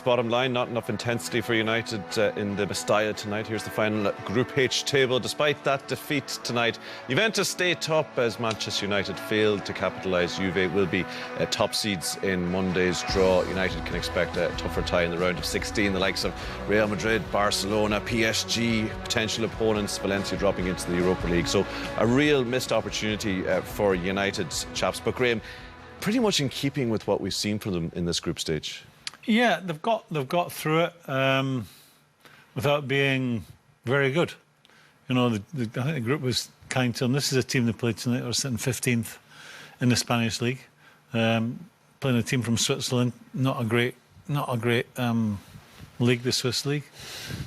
bottom line, not enough intensity for United in the Mestalla tonight. Here's the final Group H table. Despite that defeat tonight, Juventus stay top as Manchester United failed to capitalise. Juve will be top seeds in Monday's draw. United can expect a tougher tie in the round of 16. The likes of Real Madrid, Barcelona, PSG, potential opponents, Valencia dropping into the Europa League. So a real missed opportunity for United, chaps. But Graham, pretty much in keeping with what we've seen from them in this group stage. Yeah, they've got through it without being very good. You know, I think the group was kind to them. This is a team that played tonight. They're sitting 15th in the Spanish league, playing a team from Switzerland. Not a great league, the Swiss league,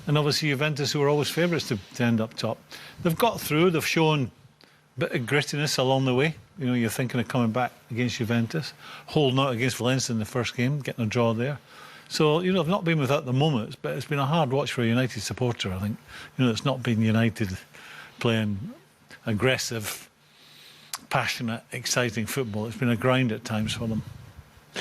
and obviously Juventus, who were always favourites to end up top. They've got through. They've shown a bit of grittiness along the way. You know, you're thinking of coming back against Juventus, holding out against Valencia in the first game, getting a draw there. So, you know, I've not been without the moments, but it's been a hard watch for a United supporter, I think. You know, it's not been United playing aggressive, passionate, exciting football. It's been a grind at times for them.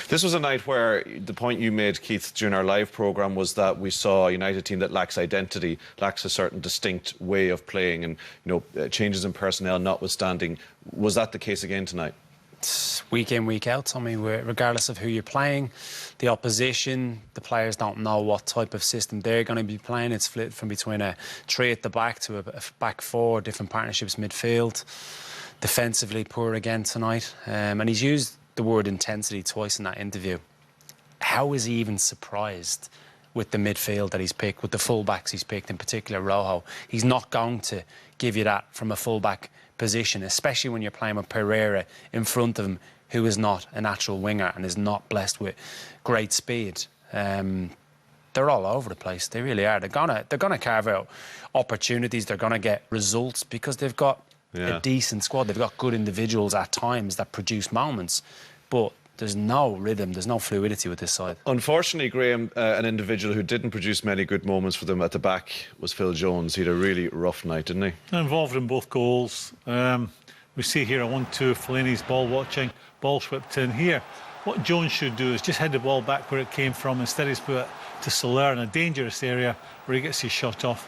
This was a night where the point you made, Keith, during our live programme was that we saw a United team that lacks identity, lacks a certain distinct way of playing, and, you know, changes in personnel notwithstanding. Was that the case again tonight? It's week in, week out. I mean, regardless of who you're playing, the opposition, the players don't know what type of system they're going to be playing. It's split from between a three at the back to a back four, different partnerships midfield. Defensively poor again tonight. And he's used the word intensity twice in that interview. How is he even surprised with the midfield that he's picked, with the fullbacks he's picked, in particular Rojo? He's not going to give you that from a fullback position, especially when you're playing with Pereira in front of him, who is not a natural winger and is not blessed with great speed. They're all over the place. They really are. They're gonna carve out opportunities. They're gonna get results because they've got a decent squad. They've got good individuals at times that produce moments, but there's no rhythm, there's no fluidity with this side. Unfortunately, Graham, an individual who didn't produce many good moments for them at the back was Phil Jones. He had a really rough night, didn't he? Involved in both goals. We see here a 1-2, Fellaini's ball watching, ball whipped in here. What Jones should do is just head the ball back where it came from. Instead he's put it to Soler in a dangerous area where he gets his shot off.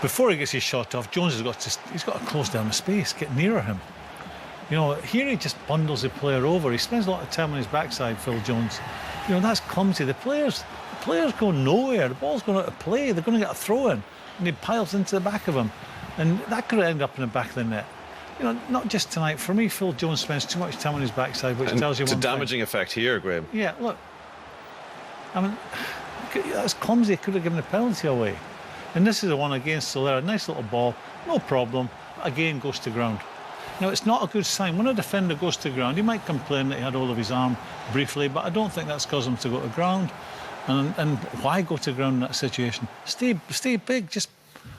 Before he gets his shot off, Jones he's got to close down the space, get nearer him. You know, here he just bundles the player over. He spends a lot of time on his backside, Phil Jones. You know, that's clumsy. The players go nowhere. The ball's going out of play. They're going to get a throw-in, and he piles into the back of him. And that could end up in the back of the net. You know, not just tonight. For me, Phil Jones spends too much time on his backside, which tells you one thing. It's a damaging effect here, Graham. Yeah, look. I mean, that's clumsy. Could have given the penalty away. And this is the one against Soler. A nice little ball, no problem. Again, goes to ground. Now, it's not a good sign. When a defender goes to ground, he might complain that he had hold of his arm briefly, but I don't think that's caused him to go to ground. And why go to ground in that situation? Stay big, just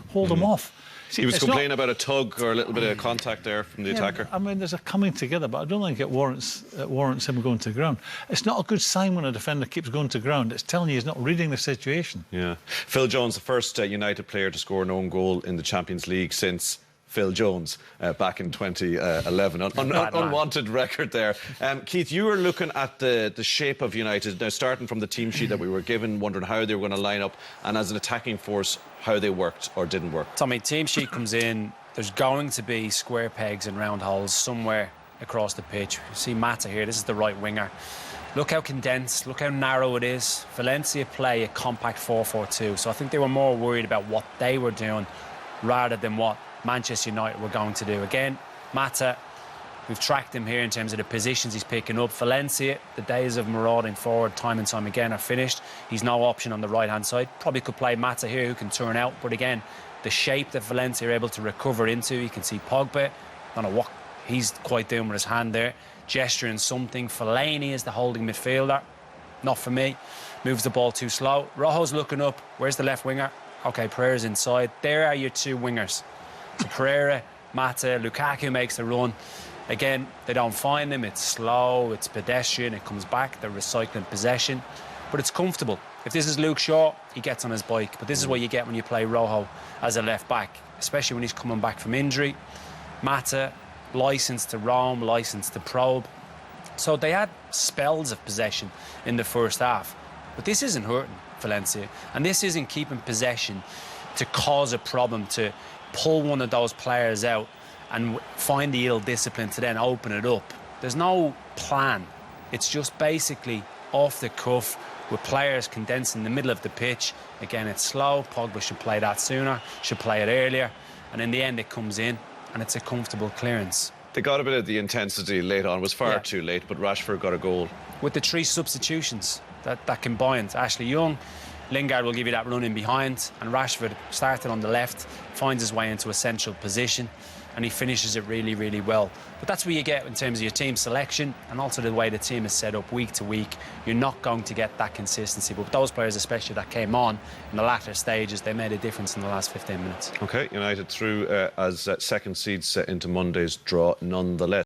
hold him off. See, he was complaining about a tug or a little bit of contact there from the attacker. I mean, there's a coming together, but I don't think it warrants him going to ground. It's not a good sign when a defender keeps going to ground. It's telling you he's not reading the situation. Yeah. Phil Jones, the first United player to score an own goal in the Champions League since Phil Jones back in 2011. Unwanted record there. Keith, you were looking at the shape of United, now starting from the team sheet that we were given, wondering how they were going to line up, and as an attacking force, how they worked or didn't work. Tommy, team sheet comes in, there's going to be square pegs and round holes somewhere across the pitch. You see Mata here, this is the right winger. Look how condensed, look how narrow it is. Valencia play a compact 4-4-2, so I think they were more worried about what they were doing rather than what Manchester United were going to do. Again, Mata, we've tracked him here in terms of the positions he's picking up. Valencia, the days of marauding forward time and time again are finished. He's no option on the right-hand side. Probably could play Mata here, who can turn out. But again, the shape that Valencia are able to recover into, you can see Pogba, I don't know what he's quite doing with his hand there, gesturing something. Fellaini is the holding midfielder. Not for me. Moves the ball too slow. Rojo's looking up. Where's the left winger? OK, Pereira's inside. There are your two wingers. So Pereira, Mata, Lukaku makes the run. Again, they don't find him. It's slow, it's pedestrian, it comes back. They're recycling possession. But it's comfortable. If this is Luke Shaw, he gets on his bike. But this is what you get when you play Rojo as a left-back, especially when he's coming back from injury. Mata, licensed to roam, licensed to probe. So they had spells of possession in the first half. But this isn't hurting Valencia, and this isn't keeping possession to cause a problem, to pull one of those players out and find the ill discipline to then open it up. There's no plan. It's just basically off the cuff with players condensed in the middle of the pitch. Again, it's slow. Pogba should play that sooner, should play it earlier. And in the end, it comes in and it's a comfortable clearance. They got a bit of the intensity late on. It was far too late, but Rashford got a goal. With the 3 substitutions that combined, Ashley Young, Lingard will give you that run in behind, and Rashford started on the left, finds his way into a central position, and he finishes it really, really well. But that's what you get in terms of your team selection and also the way the team is set up week to week. You're not going to get that consistency. But those players, especially that came on in the latter stages, they made a difference in the last 15 minutes. OK, United through as second seeds into Monday's draw nonetheless.